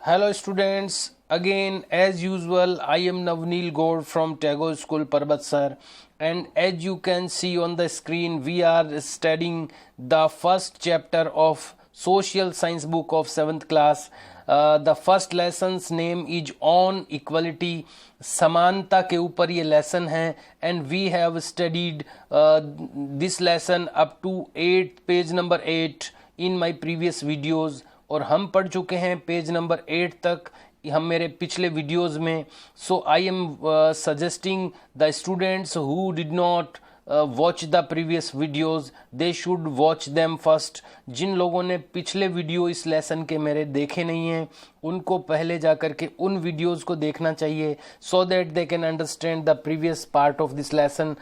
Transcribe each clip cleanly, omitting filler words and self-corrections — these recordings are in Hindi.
Hello students, again as usual I am Navneel Gaur from Tagore School Parbatsar, and as you can see on the screen we are studying the first chapter of social science book of 7th class. The first lesson's name is on equality. समानता के ऊपर ये लेसन है and we have studied this lesson up to 8 page number 8 in my previous videos, और हम पढ़ चुके हैं पेज नंबर 8 तक हम मेरे पिछले वीडियोस में. So I am suggesting the students who did not watch the previous videos they should watch them first. जिन लोगों ने पिछले वीडियो इस लेसन के मेरे देखे नहीं हैं उनको पहले जा कर के उन वीडियोस को देखना चाहिए, so that they can understand the previous part of this lesson,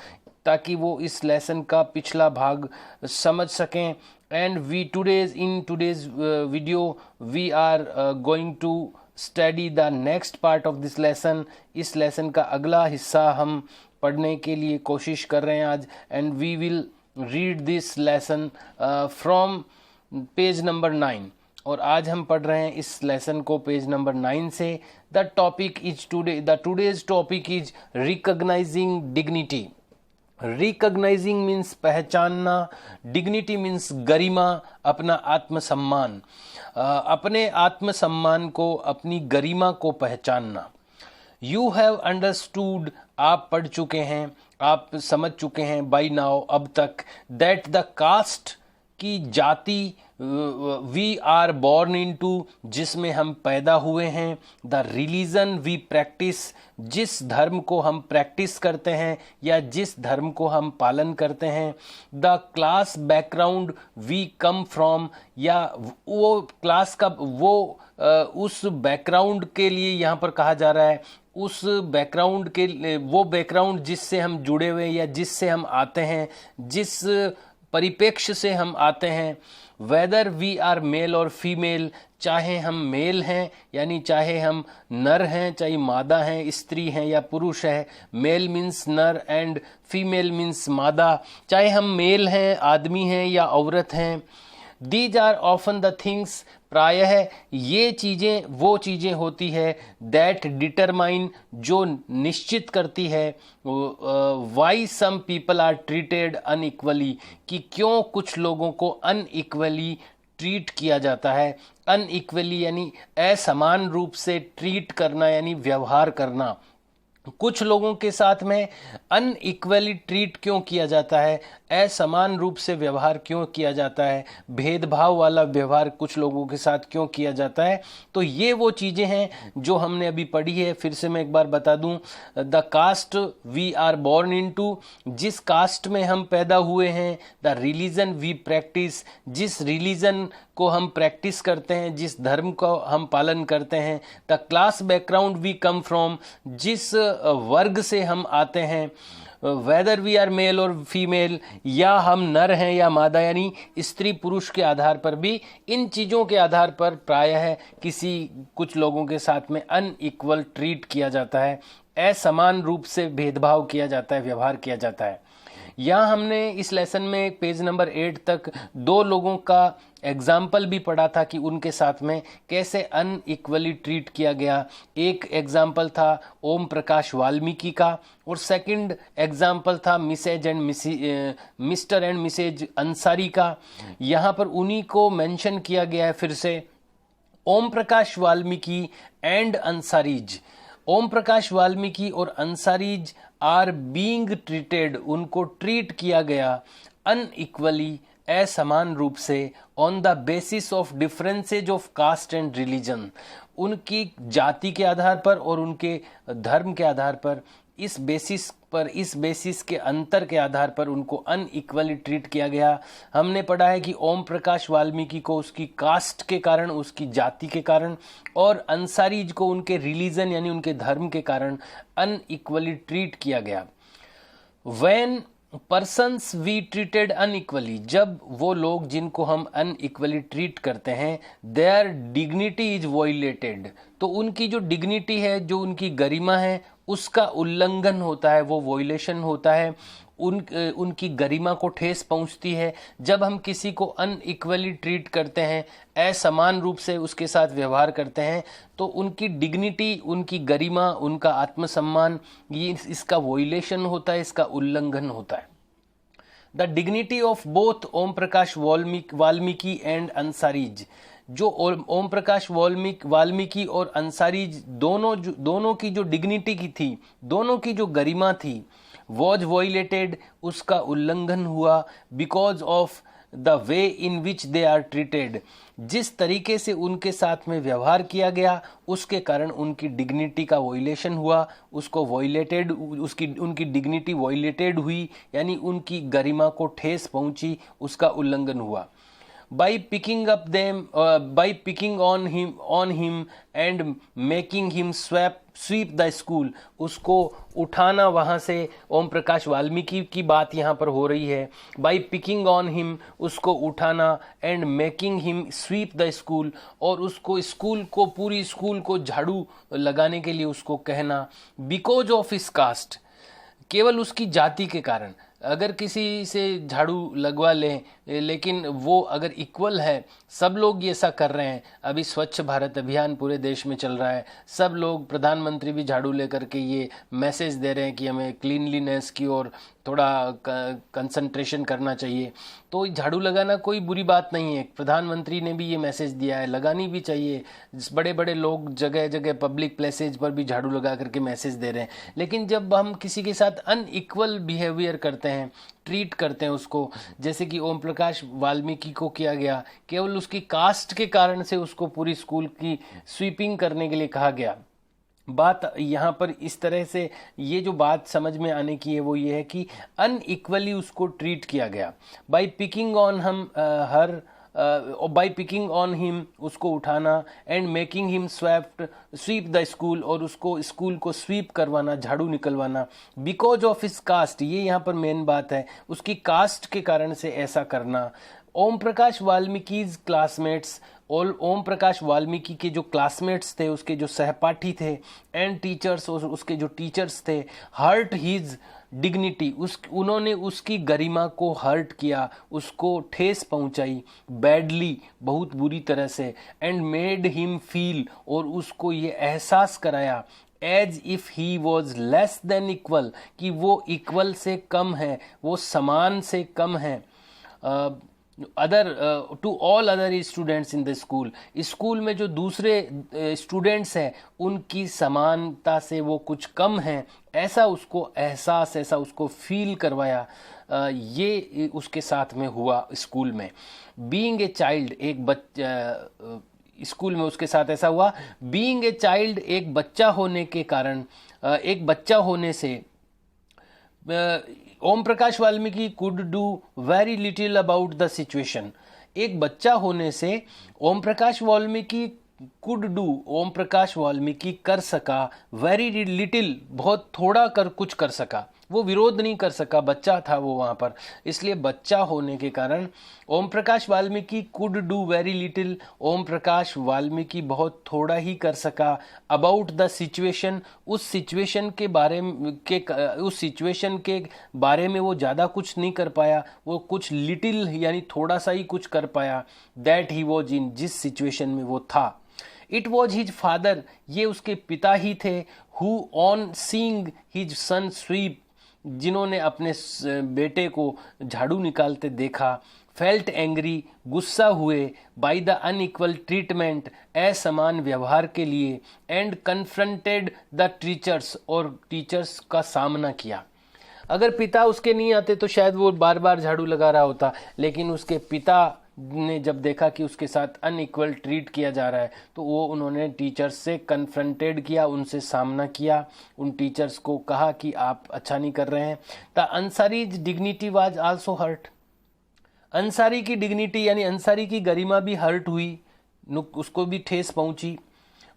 ताकि वो इस लेसन का पिछला भाग समझ सकें. And in today's video we are going to study the next part of this lesson. इस लेसन का अगला हिस्सा हम पढ़ने के लिए कोशिश कर रहे हैं आज, and we will read this lesson from page number 9. और आज हम पढ़ रहे हैं इस लेसन को पेज नंबर 9 से. The today's topic is recognizing dignity. Recognising means पहचानना, डिग्निटी मीन्स गरिमा, अपना आत्मसम्मान, अपने आत्मसम्मान को, अपनी गरिमा को पहचानना. यू हैव अंडरस्टूड, आप पढ़ चुके हैं, आप समझ चुके हैं बाई नाउ अब तक, दैट द कास्ट की जाति वी आर बॉर्न इनटू, जिसमें हम पैदा हुए हैं, द रिलीजन वी प्रैक्टिस, जिस धर्म को हम प्रैक्टिस करते हैं या जिस धर्म को हम पालन करते हैं, the class background we come from, या वो क्लास का उस बैकग्राउंड के लिए यहाँ पर कहा जा रहा है, उस बैकग्राउंड के वो बैकग्राउंड जिससे हम जुड़े हुए या जिससे हम आते हैं, जिस परिप्रेक्ष्य से हम आते हैं. वेदर वी आर मेल और फीमेल, चाहे हम मेल हैं यानी चाहे हम नर हैं, चाहे मादा हैं, स्त्री हैं या पुरुष है. मेल मीन्स नर एंड फीमेल मीन्स मादा. चाहे हम मेल हैं, आदमी हैं या औरत हैं. These are often the things, प्रायः ये चीज़ें वो चीज़ें होती है, दैट डिटरमाइन, जो निश्चित करती है, why some people are treated unequally, कि क्यों कुछ लोगों को अनइक्वली ट्रीट किया जाता है. अनइक्वली यानी असमान रूप से ट्रीट करना यानी व्यवहार करना. कुछ लोगों के साथ में अनइक्वली ट्रीट क्यों किया जाता है, असमान रूप से व्यवहार क्यों किया जाता है, भेदभाव वाला व्यवहार कुछ लोगों के साथ क्यों किया जाता है. तो ये वो चीज़ें हैं जो हमने अभी पढ़ी है. फिर से मैं एक बार बता दूं, the caste we are born into, जिस कास्ट में हम पैदा हुए हैं, द रिलीजन वी प्रैक्टिस, जिस रिलीजन को हम प्रैक्टिस करते हैं, जिस धर्म को हम पालन करते हैं, the class background we come from, जिस वर्ग से हम आते हैं, वेदर वी आर मेल और फीमेल, या हम नर हैं या मादा यानी स्त्री पुरुष के आधार पर भी, इन चीज़ों के आधार पर प्रायः किसी कुछ लोगों के साथ में अनइक्वल ट्रीट किया जाता है, असमान रूप से भेदभाव किया जाता है, व्यवहार किया जाता है. यहाँ हमने इस लेसन में पेज नंबर 8 तक 2 लोगों का एग्जाम्पल भी पढ़ा था कि उनके साथ में कैसे अनइक्वली ट्रीट किया गया. एक एग्जाम्पल था ओम प्रकाश वाल्मीकि का, और सेकंड एग्जाम्पल था मिस्टर एंड मिसेज अंसारी का. यहाँ पर उन्हीं को मेंशन किया गया है फिर से, ओम प्रकाश वाल्मीकि एंड अंसारीज. ओम प्रकाश वाल्मीकि और अंसारीज आर बीइंग ट्रीटेड, उनको ट्रीट किया गया अनइक्वली, असमान रूप से, on the basis of differences of caste and religion, उनकी जाति के आधार पर और उनके धर्म के आधार पर, इस बेसिस के अंतर के आधार पर उनको अनइक्वली ट्रीट किया गया. हमने पढ़ा है कि ओम प्रकाश वाल्मीकि को उसकी कास्ट के कारण, उसकी जाति के कारण, और अंसारीज को उनके रिलीजन यानी उनके धर्म के कारण अनइक्वली ट्रीट किया गया. When persons we treated unequally, जब वो लोग जिनको हम अनइक्वली ट्रीट करते हैं, देयर डिग्निटी इज वॉयलेटेड, तो उनकी जो डिग्निटी है, जो उनकी गरिमा है, उसका उल्लंघन होता है, वो वॉयलेशन होता है. उनकी गरिमा को ठेस पहुंचती है। जब हम किसी को अनइक्वली ट्रीट करते हैं, असमान रूप से उसके साथ व्यवहार करते हैं, तो उनकी डिग्निटी, उनकी गरिमा, उनका आत्मसम्मान, ये इसका वोइलेशन होता है, इसका उल्लंघन होता है। The dignity of both Om Prakash Valmiki and Ansaris, जो ओम प्रकाश वाल्मीकि और अंसारीज दोनों की जो डिग्निटी की थी, दोनों की जो गरिमा थी, वॉज वॉयलेटेड, उसका उल्लंघन हुआ, because of the way in which they are treated, जिस तरीके से उनके साथ में व्यवहार किया गया उसके कारण उनकी डिग्निटी का वॉयलेशन हुआ, उसको वॉयलेटेड, उनकी डिग्निटी वॉयलेटेड हुई, यानी उनकी गरिमा को ठेस पहुंची, उसका उल्लंघन हुआ। by picking on him and making him sweep the school, उसको उठाना, वहां से ओम प्रकाश वाल्मीकि की बात यहाँ पर हो रही है। by picking on him, उसको उठाना, and making him sweep the school, और उसको पूरी स्कूल को झाड़ू लगाने के लिए उसको कहना, because of his caste, केवल उसकी जाति के कारण। अगर किसी से झाड़ू लगवा लें, लेकिन वो अगर इक्वल है, सब लोग ये ऐसा कर रहे हैं, अभी स्वच्छ भारत अभियान पूरे देश में चल रहा है, सब लोग, प्रधानमंत्री भी झाड़ू लेकर के ये मैसेज दे रहे हैं कि हमें क्लीनलीनेस की ओर थोड़ा कंसंट्रेशन करना चाहिए, तो झाड़ू लगाना कोई बुरी बात नहीं है। प्रधानमंत्री ने भी ये मैसेज दिया है, लगानी भी चाहिए। बड़े बड़े लोग जगह जगह पब्लिक प्लेसेज पर भी झाड़ू लगा करके मैसेज दे रहे हैं। लेकिन जब हम किसी के साथ अनइक्वल बिहेवियर करते हैं, ट्रीट करते हैं उसको, जैसे कि ओम प्रकाश वाल्मीकि को किया गया, केवल उसकी कास्ट के कारण से उसको पूरी स्कूल की स्वीपिंग करने के लिए कहा गया। बात यहाँ पर इस तरह से, ये जो बात समझ में आने की है वो ये है कि अनइक्वली उसको ट्रीट किया गया। बाय पिकिंग ऑन हिम, उसको उठाना, and making him sweep the school, और उसको स्कूल को स्वीप करवाना, झाड़ू निकलवाना, बिकॉज ऑफ हिज कास्ट, ये यहाँ पर मेन बात है, उसकी कास्ट के कारण से ऐसा करना। ओम प्रकाश वाल्मीकि क्लासमेट्स, और ओम प्रकाश वाल्मीकि के जो क्लासमेट्स थे, उसके जो सहपाठी थे, एंड टीचर्स, और उसके जो टीचर्स थे, हर्ट हिज डिग्निटी, उन्होंने उसकी गरिमा को हर्ट किया, उसको ठेस पहुंचाई, बैडली, बहुत बुरी तरह से, एंड मेड हिम फील, और उसको ये एहसास कराया, as if he was less than equal, कि वो इक्वल से कम है, वो समान से कम है to all other students in the school, school में जो दूसरे स्टूडेंट्स हैं उनकी समानता से वो कुछ कम हैं, ऐसा उसको एहसास, ऐसा उसको फील करवाया। ये उसके साथ में हुआ स्कूल में। बीइंग ए चाइल्ड, एक बच्चा, स्कूल में उसके साथ ऐसा हुआ। बीइंग ए चाइल्ड, एक बच्चा होने के कारण, एक बच्चा होने से Om Prakash Valmiki could do very little about the situation, एक बच्चा होने से ओम प्रकाश वाल्मीकि ओम प्रकाश वाल्मीकि कर सका, वेरी लिटिल, बहुत थोड़ा कुछ कर सका, वो विरोध नहीं कर सका, बच्चा था वो वहां पर, इसलिए बच्चा होने के कारण Om Prakash Valmiki could do very little, Om Prakash Valmiki बहुत थोड़ा ही कर सका, अबाउट द सिचुएशन, उस सिचुएशन के बारे में वो ज़्यादा कुछ नहीं कर पाया, वो कुछ लिटिल यानी थोड़ा सा ही कुछ कर पाया, दैट ही वॉज इन, जिस सिचुएशन में वो था। इट वॉज हिज फादर, ये उसके पिता ही थे, who on seeing his son sweep, जिन्होंने अपने बेटे को झाड़ू निकालते देखा, फेल्ट एंग्री, गुस्सा हुए, बाय द अनइक्वल ट्रीटमेंट, असमान व्यवहार के लिए, एंड कन्फ्रंटेड द टीचर्स, और टीचर्स का सामना किया। अगर पिता उसके नहीं आते तो शायद वो बार बार झाड़ू लगा रहा होता, लेकिन उसके पिता ने जब देखा कि उसके साथ अनइक्वल ट्रीट किया जा रहा है, तो वो उन्होंने टीचर्स से कन्फ्रंटेड किया, उनसे सामना किया, उन टीचर्स को कहा कि आप अच्छा नहीं कर रहे हैं। The Ansaris dignity was also hurt, Ansari की डिग्निटी यानी अंसारी की गरिमा भी हर्ट हुई, उसको भी ठेस पहुंची।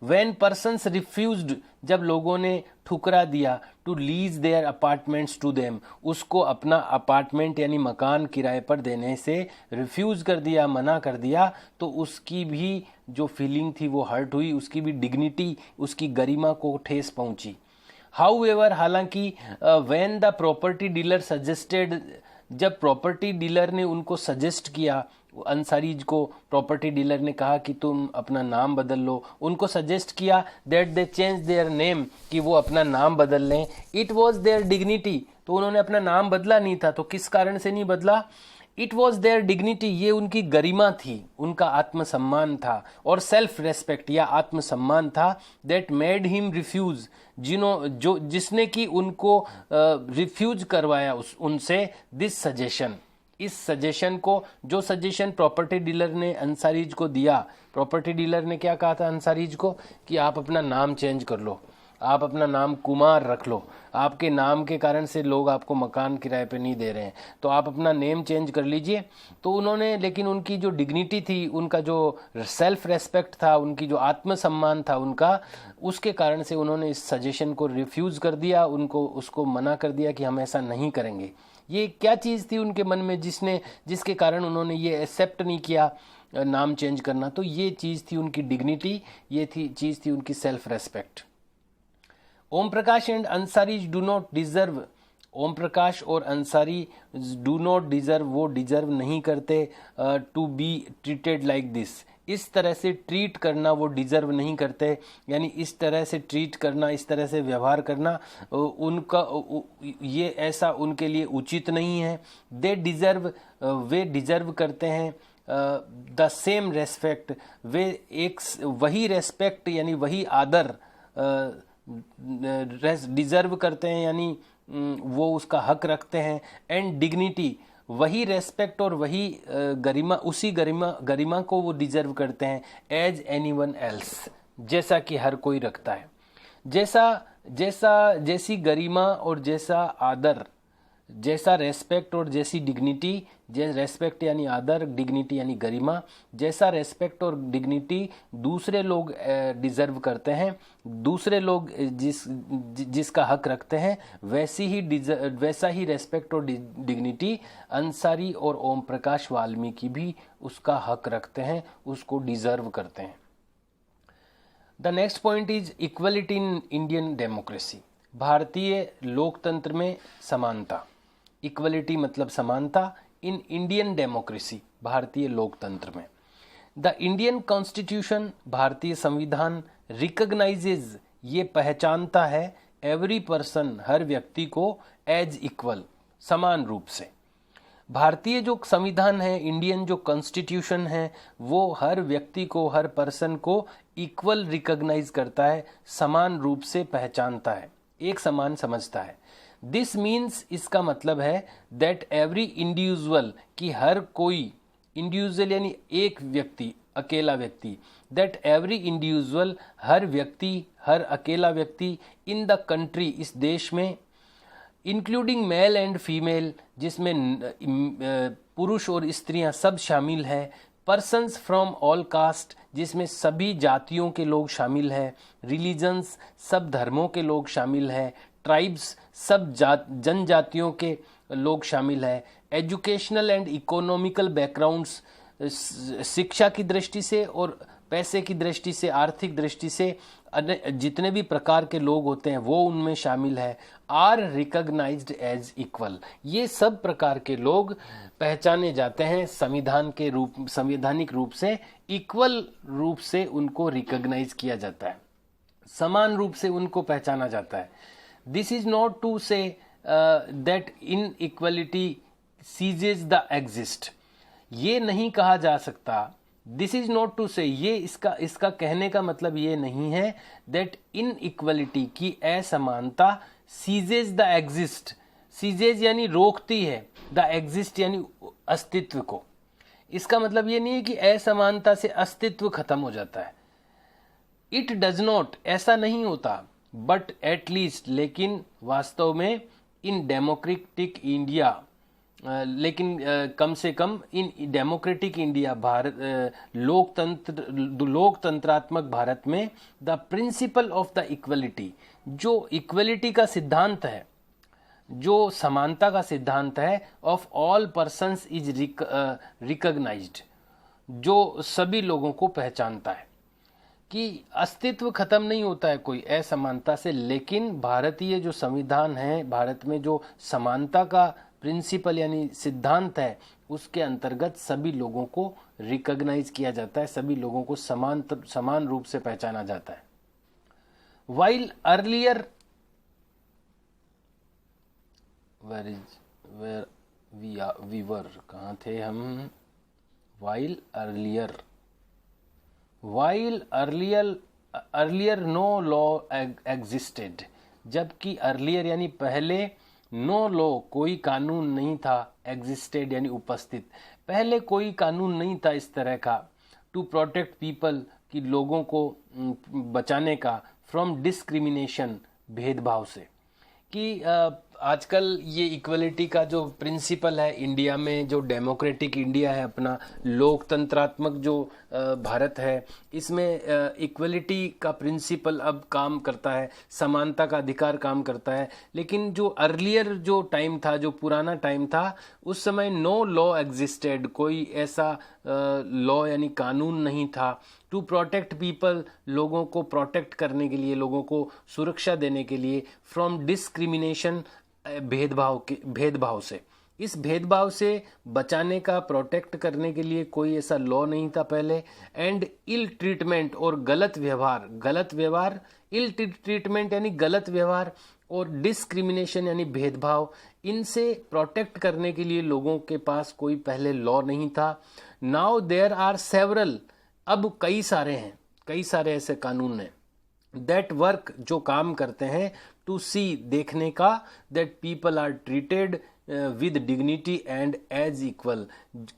When persons refused, जब लोगों ने ठुकरा दिया, to lease their apartments to them, उसको अपना अपार्टमेंट यानी मकान किराए पर देने से रिफ्यूज कर दिया, मना कर दिया, तो उसकी भी जो फीलिंग थी वो हर्ट हुई, उसकी भी डिग्निटी, उसकी गरिमा को ठेस पहुंची। हाउएवर, हालांकि when the property dealer suggested, जब प्रॉपर्टी डीलर ने उनको सजेस्ट किया, अंसारीज को प्रॉपर्टी डीलर ने कहा कि तुम अपना नाम बदल लो, उनको सजेस्ट किया that they change their name, कि वो अपना नाम बदल लें, इट वॉज देयर डिग्निटी, तो उन्होंने अपना नाम बदला नहीं था। तो किस कारण से नहीं बदला? इट वॉज देयर डिग्निटी, ये उनकी गरिमा थी, उनका आत्मसम्मान था, और सेल्फ रेस्पेक्ट या आत्मसम्मान था, दैट मेड हिम रिफ्यूज, जिसने कि उनको रिफ्यूज करवाया उनसे दिस सजेशन, इस सजेशन को, जो सजेशन प्रॉपर्टी डीलर ने अंसारीज को दिया। प्रॉपर्टी डीलर ने क्या कहा था अंसारीज को कि आप अपना नाम चेंज कर लो, आप अपना नाम कुमार रख लो, आपके नाम के कारण से लोग आपको मकान किराए पे नहीं दे रहे हैं, तो आप अपना नेम चेंज कर लीजिए। तो उन्होंने, लेकिन उनकी जो डिग्निटी थी, उनका जो सेल्फ रेस्पेक्ट था, उनकी जो आत्मसम्मान था उनका, उसके कारण से उन्होंने इस सजेशन को रिफ्यूज़ कर दिया, उसको मना कर दिया कि हम ऐसा नहीं करेंगे। ये क्या चीज़ थी उनके मन में जिसके कारण उन्होंने ये एक्सेप्ट नहीं किया नाम चेंज करना? तो ये चीज़ थी उनकी डिग्निटी, ये चीज़ थी उनकी self respect. Om Prakash and Ansari do not deserve, Om Prakash और अंसारी डू नॉट डिजर्व, वो डिजर्व नहीं करते to be treated like this, इस तरह से ट्रीट करना वो डिजर्व नहीं करते, यानी इस तरह से ट्रीट करना, इस तरह से व्यवहार करना उनका, ये ऐसा उनके लिए उचित नहीं है। दे डिजर्व, वे डिजर्व करते हैं द सेम रेस्पेक्ट, वे एक वही रेस्पेक्ट यानी वही आदर डिजर्व करते हैं, यानी वो उसका हक रखते हैं। एंड डिग्निटी, वही रेस्पेक्ट और वही गरिमा, उसी गरिमा को वो डिजर्व करते हैं एज एनीवन एल्स, जैसा कि हर कोई रखता है। जैसी गरिमा और जैसा आदर, जैसा रेस्पेक्ट और जैसी डिग्निटी, रेस्पेक्ट यानी आदर, डिग्निटी यानी गरिमा, जैसा रेस्पेक्ट और डिग्निटी दूसरे लोग डिजर्व करते हैं, दूसरे लोग जिसका हक रखते हैं, वैसा ही रेस्पेक्ट और डिग्निटी अंसारी और ओम प्रकाश वाल्मीकि भी उसका हक रखते हैं, उसको डिजर्व करते हैं। The next point is equality in Indian democracy, भारतीय लोकतंत्र में समानता। इक्वलिटी मतलब समानता, इन इंडियन डेमोक्रेसी, भारतीय लोकतंत्र में। द इंडियन कॉन्स्टिट्यूशन, भारतीय संविधान, रिकॉग्नाइजेज, ये पहचानता है, एवरी पर्सन, हर व्यक्ति को, एज इक्वल, समान रूप से। भारतीय जो संविधान है, इंडियन जो कॉन्स्टिट्यूशन है, वो हर व्यक्ति को, हर पर्सन को इक्वल रिकॉग्नाइज करता है, समान रूप से पहचानता है, एक समान समझता है। दिस मीन्स, इसका मतलब है दैट एवरी इंडिविजुअल, कि हर कोई, इंडिविजुअल यानी एक व्यक्ति, अकेला व्यक्ति, दैट एवरी इंडिविजुअल, हर व्यक्ति, हर अकेला व्यक्ति, इन द कंट्री, इस देश में, इंक्लूडिंग मेल एंड फीमेल, जिसमें पुरुष और स्त्रियां सब शामिल हैं, पर्सन्स फ्रॉम ऑल कास्ट, जिसमें सभी जातियों के लोग शामिल हैं, रिलीजन्स, सब धर्मों के लोग शामिल हैं, ट्राइब्स, सब जनजातियों के लोग शामिल हैं, एजुकेशनल एंड इकोनॉमिकल बैकग्राउंड्स, शिक्षा की दृष्टि से और पैसे की दृष्टि से, आर्थिक दृष्टि से जितने भी प्रकार के लोग होते हैं वो उनमें शामिल है, आर रिकॉग्नाइज्ड एज इक्वल, ये सब प्रकार के लोग पहचाने जाते हैं संवैधानिक रूप से, इक्वल रूप से उनको रिकॉग्नाइज किया जाता है, समान रूप से उनको पहचाना जाता है। This is not to say that inequality ceases the exist, ये नहीं कहा जा सकता, दिस इज नॉट टू से, ये इसका कहने का मतलब ये नहीं है दैट इन इक्वलिटी की असमानता सीजेज द एग्जिस्ट, सीजेज यानी रोकती है, द एग्जिस्ट यानी अस्तित्व को, इसका मतलब ये नहीं है कि असमानता से अस्तित्व खत्म हो जाता है। इट डज नॉट, ऐसा नहीं होता, बट एटलीस्ट, लेकिन वास्तव में, इन डेमोक्रेटिक इंडिया, लेकिन कम से कम इन डेमोक्रेटिक इंडिया, भारत, लोकतंत्रात्मक भारत में, the principle of the equality, जो इक्वलिटी का सिद्धांत है, जो समानता का सिद्धांत है, of all persons is recognised, जो सभी लोगों को पहचानता है। कि अस्तित्व खत्म नहीं होता है कोई असमानता से, लेकिन भारतीय जो संविधान है, भारत में जो समानता का प्रिंसिपल यानी सिद्धांत है, उसके अंतर्गत सभी लोगों को रिकॉग्नाइज किया जाता है, सभी लोगों को समान रूप से पहचाना जाता है। वाइल अर्लियर वी वर कहाँ थे हम? While earlier no law existed, जबकि अर्लियर यानी पहले, नो लॉ कोई कानून नहीं था, एग्जिस्टेड यानी उपस्थित, पहले कोई कानून नहीं था इस तरह का, टू प्रोटेक्ट पीपल कि लोगों को बचाने का, फ्रॉम डिस्क्रिमिनेशन भेदभाव से। कि आजकल ये इक्वलिटी का जो प्रिंसिपल है इंडिया में, जो डेमोक्रेटिक इंडिया है अपना, लोकतंत्रात्मक जो भारत है, इसमें इक्वलिटी का प्रिंसिपल अब काम करता है, समानता का अधिकार काम करता है। लेकिन जो अर्लियर जो टाइम था, जो पुराना टाइम था, उस समय नो लॉ एग्जिस्टेड, कोई ऐसा लॉ यानी कानून नहीं था, टू प्रोटेक्ट पीपल, लोगों को प्रोटेक्ट करने के लिए, लोगों को सुरक्षा देने के लिए, फ्रॉम डिस्क्रिमिनेशन भेदभाव से, इस भेदभाव से बचाने का, प्रोटेक्ट करने के लिए कोई ऐसा लॉ नहीं था पहले। एंड इल ट्रीटमेंट और गलत व्यवहार, इल ट्रीटमेंट यानी गलत व्यवहार, और डिस्क्रिमिनेशन यानी भेदभाव, इनसे प्रोटेक्ट करने के लिए लोगों के पास कोई पहले लॉ नहीं था। नाउ देयर आर सेवरल, अब कई सारे ऐसे कानून हैं, दैट वर्क जो काम करते हैं, टू सी देखने का, that people are treated with dignity and as equal,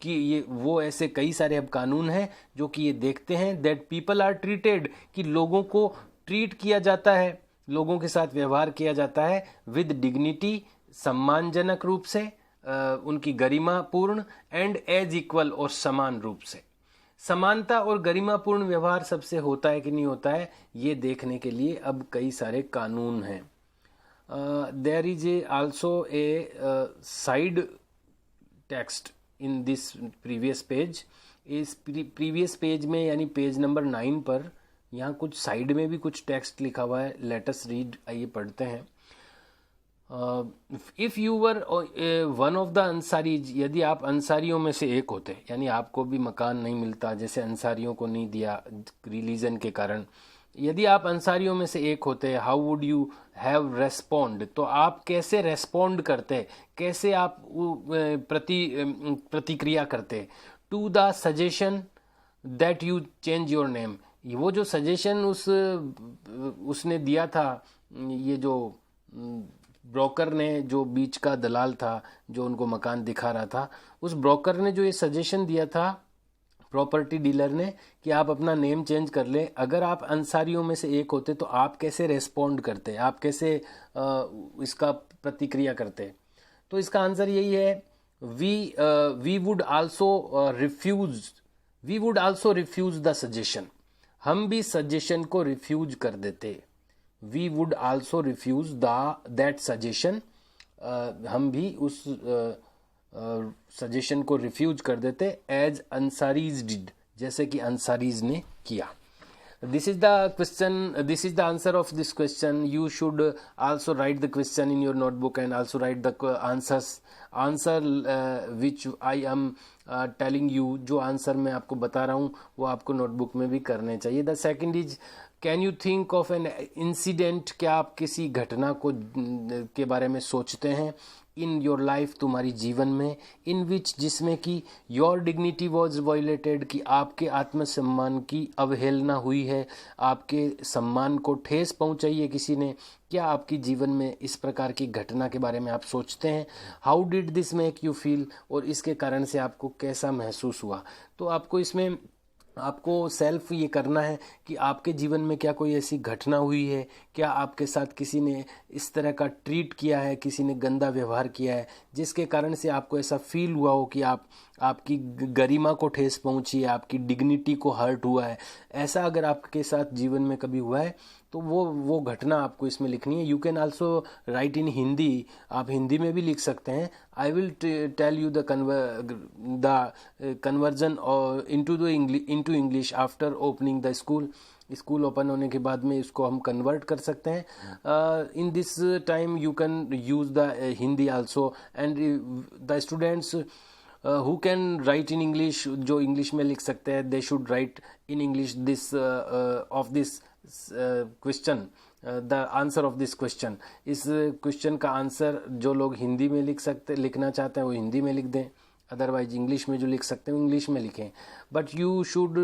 कि ये वो ऐसे कई सारे अब कानून हैं जो कि ये देखते हैं, दैट पीपल आर ट्रीटेड कि लोगों को ट्रीट किया जाता है, लोगों के साथ व्यवहार किया जाता है, विद डिग्निटी सम्मानजनक रूप से, उनकी गरिमापूर्ण, एंड एज इक्वल और समान रूप से। समानता और गरिमापूर्ण व्यवहार सबसे होता है कि नहीं होता है, ये देखने के लिए अब कई सारे कानून हैं। There is also a side text in this previous page. इस प्रीवियस पेज में यानी पेज नंबर 9 पर यहाँ कुछ साइड में भी कुछ टेक्स्ट लिखा हुआ है, लेट अस रीड, आइए पढ़ते हैं। If you were one of the Ansaris, यदि आप अंसारियों में से एक होते, यानी आपको भी मकान नहीं मिलता जैसे अंसारियों को नहीं दिया रिलीजन के कारण, यदि आप अंसारियों में से एक होते, how would you have respond, तो आप कैसे रेस्पॉन्ड करते, कैसे आप प्रतिक्रिया करते, to the suggestion that you change your name, वो जो सजेशन उसने दिया था, ये जो ब्रोकर ने, जो बीच का दलाल था जो उनको मकान दिखा रहा था, उस ब्रोकर ने जो ये सजेशन दिया था प्रॉपर्टी डीलर ने कि आप अपना नेम चेंज कर लें, अगर आप अंसारियों में से एक होते तो आप कैसे रेस्पॉन्ड करते, आप कैसे इसका प्रतिक्रिया करते? तो इसका आंसर यही है, we would also refuse the suggestion, हम भी सजेशन को रिफ्यूज कर देते। We would also refuse that suggestion, हम भी उस सजेशन को रिफ्यूज कर देते, एज अंसारीज डिड, जैसे कि अंसारीज ने किया। This is the question, this is the answer of this question. You should also write the question in your notebook and also write the answer which I am telling you, जो आंसर मैं आपको बता रहा हूँ वो आपको नोटबुक में भी करने चाहिए। The second is, can you think of an incident, क्या आप किसी घटना को के बारे में सोचते हैं, इन योर लाइफ, तुम्हारी जीवन में, इन विच, जिसमें कि योर डिग्निटी वॉज वायलेटेड, कि आपके आत्मसम्मान की अवहेलना हुई है, आपके सम्मान को ठेस पहुंचाई है किसी ने, क्या आपकी जीवन में इस प्रकार की घटना के बारे में आप सोचते हैं? How did this make you feel, और इसके कारण से आपको कैसा महसूस हुआ? तो आपको इसमें आपको सेल्फ ये करना है कि आपके जीवन में क्या कोई ऐसी घटना हुई है, क्या आपके साथ किसी ने इस तरह का ट्रीट किया है, किसी ने गंदा व्यवहार किया है, जिसके कारण से आपको ऐसा फील हुआ हो कि आपकी गरिमा को ठेस पहुंची है, आपकी डिग्निटी को हर्ट हुआ है। ऐसा अगर आपके साथ जीवन में कभी हुआ है तो वो घटना आपको इसमें लिखनी है। You can also write in Hindi, आप हिंदी में भी लिख सकते हैं। I will tell you the conversion into English after opening the school. School open होने के बाद में इसको हम कन्वर्ट कर सकते हैं। In this time you can use the Hindi also, and the students who can write in English, जो इंग्लिश में लिख सकते हैं, they should write in English this of this question, the answer of this question. इस क्वेश्चन का आंसर जो लोग हिंदी में लिखना चाहते हैं वो हिंदी में लिख दें, अदरवाइज इंग्लिश में जो लिख सकते हैं इंग्लिश में लिखें। But you should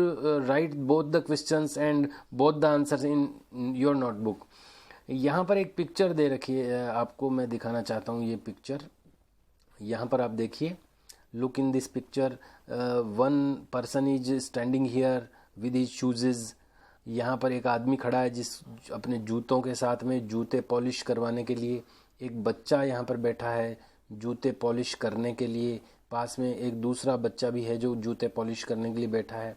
write both the questions and both the answers in your notebook. यहाँ पर एक पिक्चर दे रखी है, आपको मैं दिखाना चाहता हूँ ये पिक्चर। यहाँ पर आप देखिए, look in this picture, one person is standing here with his shoes. यहाँ पर एक आदमी खड़ा है जिस अपने जूतों के साथ में जूते पॉलिश करवाने के लिए। एक बच्चा यहाँ पर बैठा है जूते पॉलिश करने के लिए, पास में एक दूसरा बच्चा भी है जो जूते पॉलिश करने के लिए बैठा है।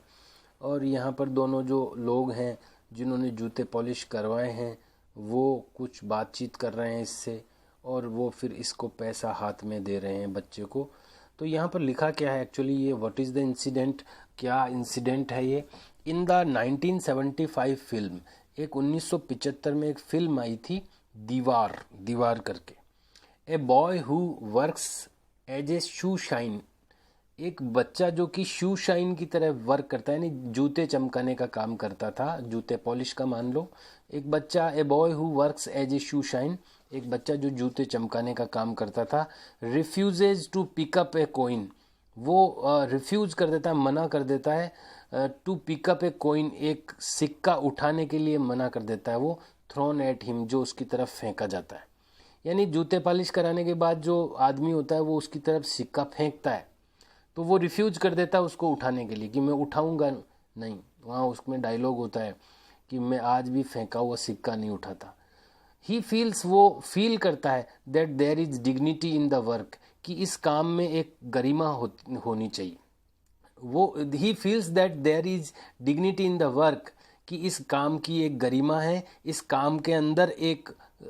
और यहाँ पर दोनों जो लोग हैं जिन्होंने जूते पॉलिश करवाए हैं वो कुछ बातचीत कर रहे हैं इससे, और वो फिर इसको पैसा हाथ में दे रहे हैं बच्चे को। तो यहाँ पर लिखा क्या है एक्चुअली, ये व्हाट इज़ द इंसिडेंट, क्या इंसिडेंट है ये। इन द 1975 फिल्म, एक 1975 में एक फिल्म आई थी दीवार करके। A boy who works as a shoe shine, एक बच्चा जो कि शू शाइन की तरह वर्क करता है, यानी जूते चमकाने का काम करता था, जूते पॉलिश का मान लो। एक बच्चा, a boy who works as a shoe shine, एक बच्चा जो जूते चमकाने का काम करता था, refuses to pick up a coin, वो रिफ्यूज कर देता है, मना कर देता है, टू पिकअप ए कॉइन, एक सिक्का उठाने के लिए मना कर देता है वो, थ्रोन एट हिम, जो उसकी तरफ फेंका जाता है। यानी जूते पॉलिश कराने के बाद जो आदमी होता है वो उसकी तरफ सिक्का फेंकता है, तो वो रिफ्यूज कर देता है उसको उठाने के लिए कि मैं उठाऊंगा नहीं। वहाँ उसमें डायलॉग होता है कि मैं आज भी फेंका हुआ सिक्का नहीं उठाता। ही फील्स, वो फील करता है that there is dignity in the work, कि इस काम में एक गरिमा होनी चाहिए। वो he feels that there is dignity in the work, कि इस काम की एक गरिमा है, इस काम के अंदर एक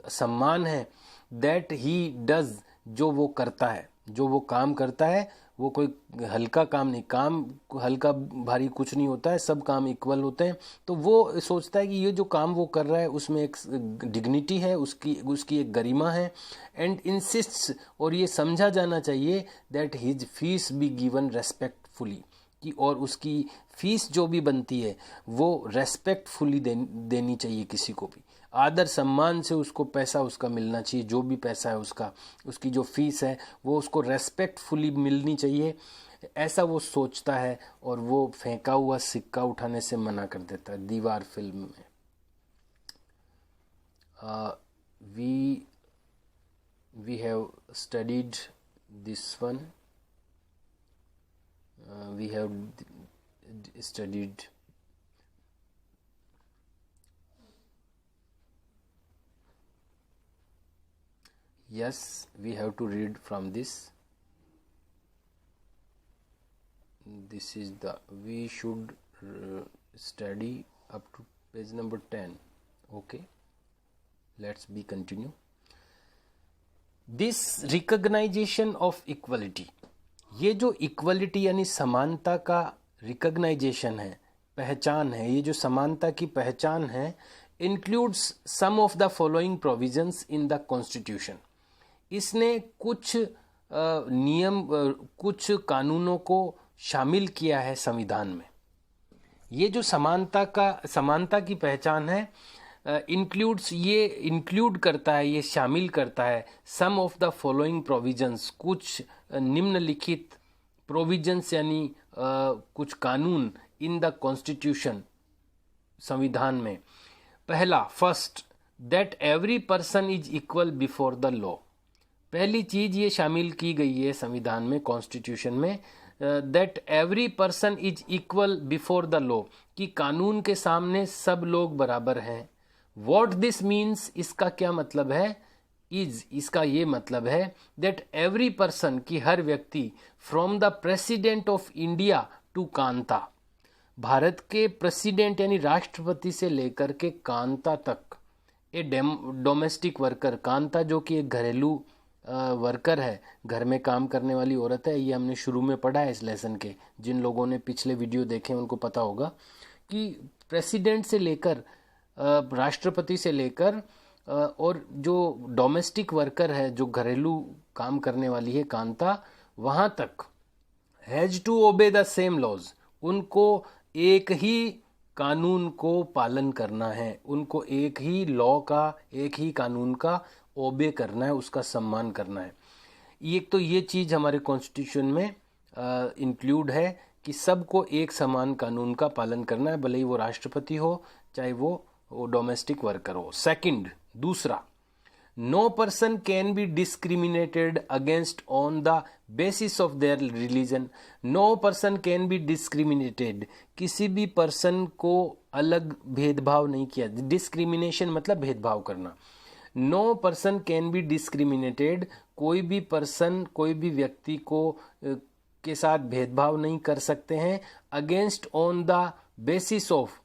सम्मान है। दैट ही डज, जो वो करता है, जो वो काम करता है वो कोई हल्का काम नहीं, काम हल्का भारी कुछ नहीं होता है, सब काम इक्वल होते हैं। तो वो सोचता है कि ये जो काम वो कर रहा है उसमें एक डिग्निटी है, उसकी एक गरिमा है। एंड इंसिस्ट्स, और ये समझा जाना चाहिए that his fees be given respectfully, कि और उसकी फीस जो भी बनती है वो रेस्पेक्टफुली देनी चाहिए, किसी को भी आदर सम्मान से उसको पैसा उसका मिलना चाहिए, जो भी पैसा है उसका, उसकी जो फीस है वो उसको रेस्पेक्टफुली मिलनी चाहिए, ऐसा वो सोचता है। और वो फेंका हुआ सिक्का उठाने से मना कर देता है दीवार फिल्म में। We have studied this one, we have studied yes, we have to read from this. This is the, we should study up to page number 10. Okay, let's be continue. This recognition of equality, ये जो इक्वलिटी यानी समानता का रिकग्नाइजेशन है, पहचान है, ये जो समानता की पहचान है, includes some of the following provisions in the constitution, इसने कुछ नियम, कुछ कानूनों को शामिल किया है संविधान में। ये जो समानता की पहचान है, इंक्लूड्स, ये इंक्लूड करता है, ये शामिल करता है सम ऑफ द फॉलोइंग प्रोविजंस, कुछ निम्नलिखित प्रोविजंस यानी कुछ कानून इन द कॉन्स्टिट्यूशन, संविधान में। पहला, first, that every person is equal before the law, पहली चीज ये शामिल की गई है संविधान में, कॉन्स्टिट्यूशन में, that every person is equal before the law, कि कानून के सामने सब लोग बराबर हैं। वॉट दिस मीन्स, इसका क्या मतलब है, इज, इसका ये मतलब है दैट एवरी पर्सन, की हर व्यक्ति, from the president of India to Kanta, भारत के प्रेसिडेंट यानी राष्ट्रपति से लेकर के कांता तक, ए डोमेस्टिक वर्कर, कांता जो कि एक घरेलू वर्कर है, घर में काम करने वाली औरत है, ये हमने शुरू में पढ़ा है इस लेसन के, जिन लोगों ने पिछले वीडियो देखे उनको पता होगा कि प्रेसिडेंट से लेकर राष्ट्रपति से लेकर और जो डोमेस्टिक वर्कर है, जो घरेलू काम करने वाली है कांता, वहाँ तक has to obey the same laws, उनको एक ही कानून को पालन करना है, उनको एक ही लॉ का, एक ही कानून का ओबे करना है, उसका सम्मान करना है। एक तो ये चीज़ हमारे कॉन्स्टिट्यूशन में इंक्लूड है कि सबको एक समान कानून का पालन करना है, भले ही वो राष्ट्रपति हो चाहे वो डोमेस्टिक वर्कर हो। सेकंड, दूसरा, no person can be discriminated against on the basis of their religion. No person can be discriminated, किसी भी पर्सन को अलग भेदभाव नहीं किया। डिस्क्रिमिनेशन मतलब भेदभाव करना। No person can be discriminated, कोई भी पर्सन, कोई भी व्यक्ति को के साथ भेदभाव नहीं कर सकते हैं। Against on the basis of,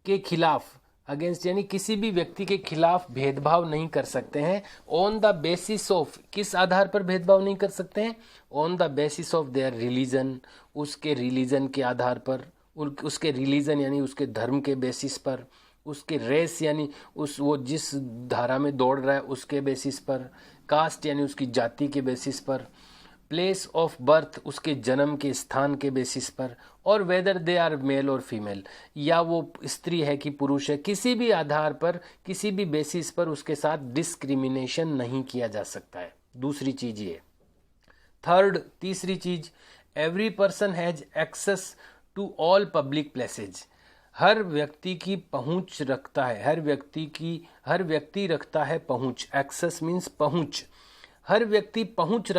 के खिलाफ, अगेंस्ट यानी किसी भी व्यक्ति के खिलाफ भेदभाव नहीं कर सकते हैं। ऑन द बेसिस ऑफ, किस आधार पर भेदभाव नहीं कर सकते हैं? On the basis of their religion, उसके रिलीजन के आधार पर, उसके रिलीजन यानी उसके धर्म के बेसिस पर, उसके रेस यानी वो जिस धारा में दौड़ रहा है उसके बेसिस पर, कास्ट यानी उसकी जाति के बेसिस पर, प्लेस ऑफ बर्थ उसके जन्म के स्थान के बेसिस पर, और वेदर दे आर मेल और फीमेल, या वो स्त्री है कि पुरुष है, किसी भी आधार पर, किसी भी बेसिस पर उसके साथ डिस्क्रिमिनेशन नहीं किया जा सकता है। दूसरी चीज ये। थर्ड, तीसरी चीज, every person has access to all public places. हर व्यक्ति की पहुंच रखता है, हर व्यक्ति रखता है पहुंच। एक्सेस मीन्स पहुंच। हर व्यक्ति पहुंच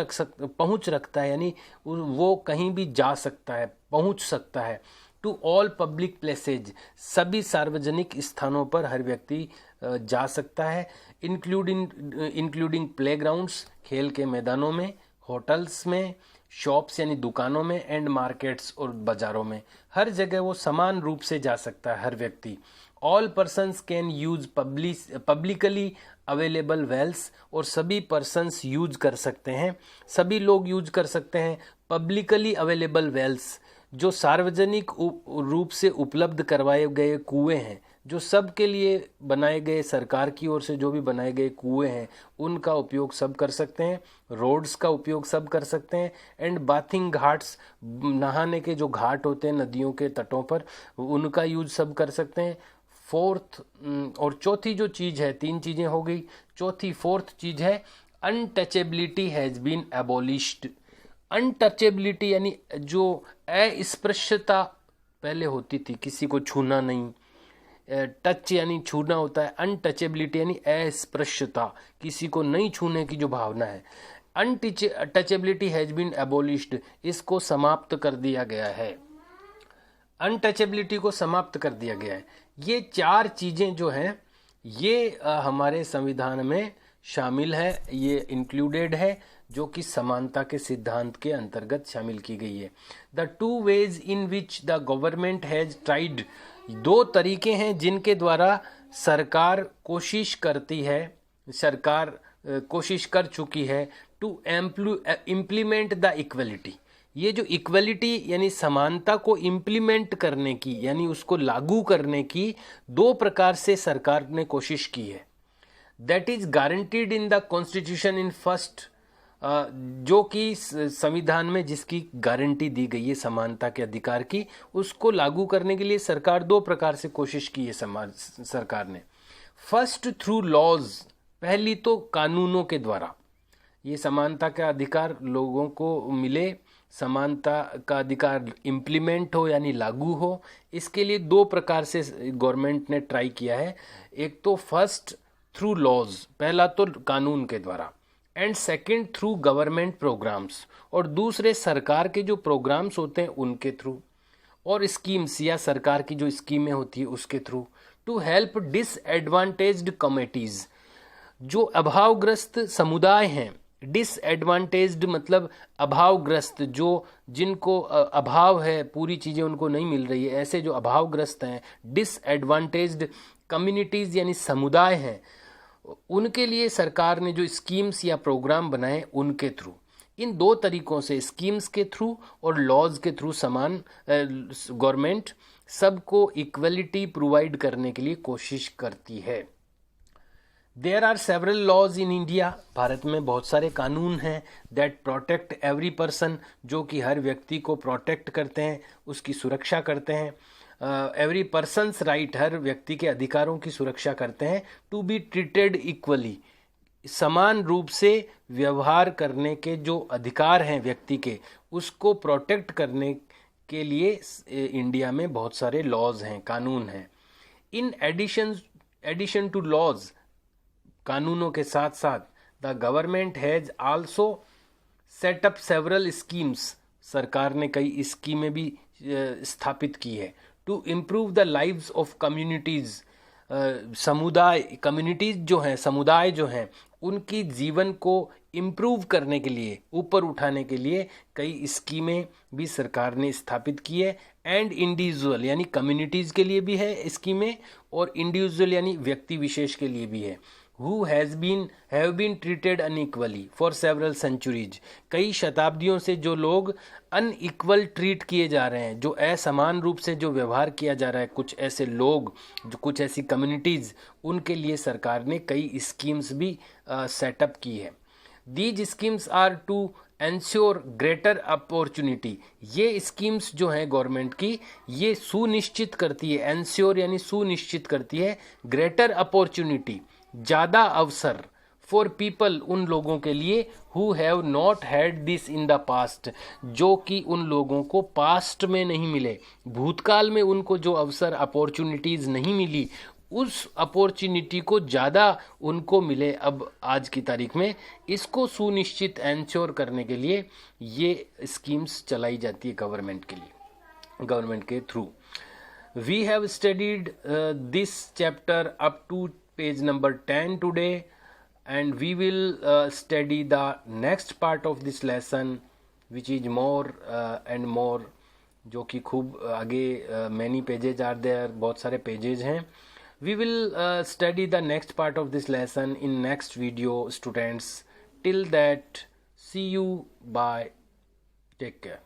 रखता है, यानी वो कहीं भी जा सकता है, पहुंच सकता है। टू ऑल पब्लिक प्लेसेज, सभी सार्वजनिक स्थानों पर हर व्यक्ति जा सकता है। इंक्लूडिंग प्लेग्राउंड्स, खेल के मैदानों में, होटल्स में, शॉप्स यानी दुकानों में, एंड मार्केट्स और बाजारों में, हर जगह वो समान रूप से जा सकता है हर व्यक्ति। All persons can use publicly available wells, और सभी पर्सन्स यूज कर सकते हैं, सभी लोग यूज कर सकते हैं पब्लिकली अवेलेबल वेल्स, जो सार्वजनिक रूप से उपलब्ध करवाए गए कुएं हैं, जो सब के लिए बनाए गए, सरकार की ओर से जो भी बनाए गए कुएं हैं उनका उपयोग सब कर सकते हैं। रोड्स का उपयोग सब कर सकते हैं। एंड बाथिंग घाट्स, नहाने के जो घाट होते हैं नदियों के तटों पर, उनका यूज सब कर सकते हैं। फोर्थ और चौथी जो चीज है, तीन चीजें हो गई, फोर्थ चीज है untouchability has been abolished. Untouchability यानी जो अस्पृश्यता पहले होती थी, किसी को छूना नहीं, टच यानी छूना होता है, अनटचेबिलिटी यानी अस्पृश्यता, किसी को नहीं छूने की जो भावना है, अनटचेबिलिटी हैज बीन एबोलिश्ड, इसको समाप्त कर दिया गया है। अनटचेबिलिटी को समाप्त कर दिया गया है। ये चार चीजें जो हैं ये हमारे संविधान में शामिल है, ये इंक्लूडेड है, जो कि समानता के सिद्धांत के अंतर्गत शामिल की गई है। The two ways in which the government has tried, दो तरीके हैं जिनके द्वारा सरकार कोशिश करती है, सरकार कोशिश कर चुकी है टू इम्प्लीमेंट द इक्वलिटी। ये जो इक्वलिटी यानी समानता को इम्प्लीमेंट करने की, यानी उसको लागू करने की दो प्रकार से सरकार ने कोशिश की है। That is guaranteed in the constitution in first, जो कि संविधान में जिसकी गारंटी दी गई है समानता के अधिकार की, उसको लागू करने के लिए सरकार दो प्रकार से कोशिश की है सरकार ने। फर्स्ट थ्रू लॉज, पहली तो कानूनों के द्वारा ये समानता का अधिकार लोगों को मिले, समानता का अधिकार इम्प्लीमेंट हो यानी लागू हो, इसके लिए दो प्रकार से गवर्नमेंट ने ट्राई किया है। एक तो फर्स्ट थ्रू लॉज, पहला तो कानून के द्वारा, and second through government programmes, और दूसरे सरकार के जो प्रोग्राम्स होते हैं उनके थ्रू, और स्कीम्स या सरकार की जो स्कीमें होती है उसके through, to help disadvantaged communities, जो अभावग्रस्त समुदाय हैं। डिसएडवांटेज्ड मतलब अभावग्रस्त, जो जिनको अभाव है, पूरी चीजें उनको नहीं मिल रही है, ऐसे जो अभावग्रस्त हैं। डिसएडवांटेज्ड कम्युनिटीज यानी समुदाय हैं, उनके लिए सरकार ने जो स्कीम्स या प्रोग्राम बनाए उनके थ्रू। इन दो तरीकों से, स्कीम्स के थ्रू और लॉज के थ्रू, समान गवर्नमेंट सबको इक्वलिटी प्रोवाइड करने के लिए कोशिश करती है। There are several laws in India, Bharat में बहुत सारे कानून हैं दैट प्रोटेक्ट एवरी पर्सन, जो कि हर व्यक्ति को प्रोटेक्ट करते हैं, उसकी सुरक्षा करते हैं। एवरी पर्सनस राइट, हर व्यक्ति के अधिकारों की सुरक्षा करते हैं। टू बी ट्रीटेड इक्वली, समान रूप से व्यवहार करने के जो अधिकार हैं व्यक्ति के, उसको प्रोटेक्ट करने के लिए इंडिया में बहुत सारे लॉज हैं, कानून हैं। इन एडिशन टू लॉज, कानूनों के साथ साथ, the government has also set up several schemes, सरकार ने कई स्कीमें भी स्थापित की है। To improve the lives of communities, समुदाय, कम्युनिटीज जो हैं, समुदाय जो हैं, उनकी जीवन को इम्प्रूव करने के लिए, ऊपर उठाने के लिए कई स्कीमें भी सरकार ने स्थापित की है। एंड इंडिविजुअल यानी कम्युनिटीज़ के लिए भी है स्कीमें, और इंडिविजुअल यानी व्यक्ति विशेष के लिए भी है। who have been treated unequally for several centuries, कई शताब्दियों से जो लोग अनइक्वल ट्रीट किए जा रहे हैं, जो असमान रूप से जो व्यवहार किया जा रहा है, कुछ ऐसे लोग, जो कुछ ऐसी कम्युनिटीज़, उनके लिए सरकार ने कई स्कीम्स भी सेटअप की है। These schemes are to ensure greater opportunity, ये स्कीम्स जो हैं गवर्नमेंट की, ये सुनिश्चित करती है, एंश्योर यानी सुनिश्चित करती है, ग्रेटर अपॉर्चुनिटी, ज़्यादा अवसर, फॉर पीपल, उन लोगों के लिए, who have not had this in the past, जो कि उन लोगों को पास्ट में नहीं मिले, भूतकाल में उनको जो अवसर, अपॉर्चुनिटीज़ नहीं मिली, उस अपॉर्चुनिटी को ज़्यादा उनको मिले अब आज की तारीख में। इसको सुनिश्चित एंश्योर करने के लिए ये स्कीम्स चलाई जाती है गवर्नमेंट के लिए, गवर्नमेंट के through. We have studied this chapter up to page number 10 today, and we will study the next part of this lesson, which is more and more, जो कि खूब आगे, many pages are there, बहुत सारे pages हैं। We will study the next part of this lesson in next video, students. Till that, see you, bye, take care.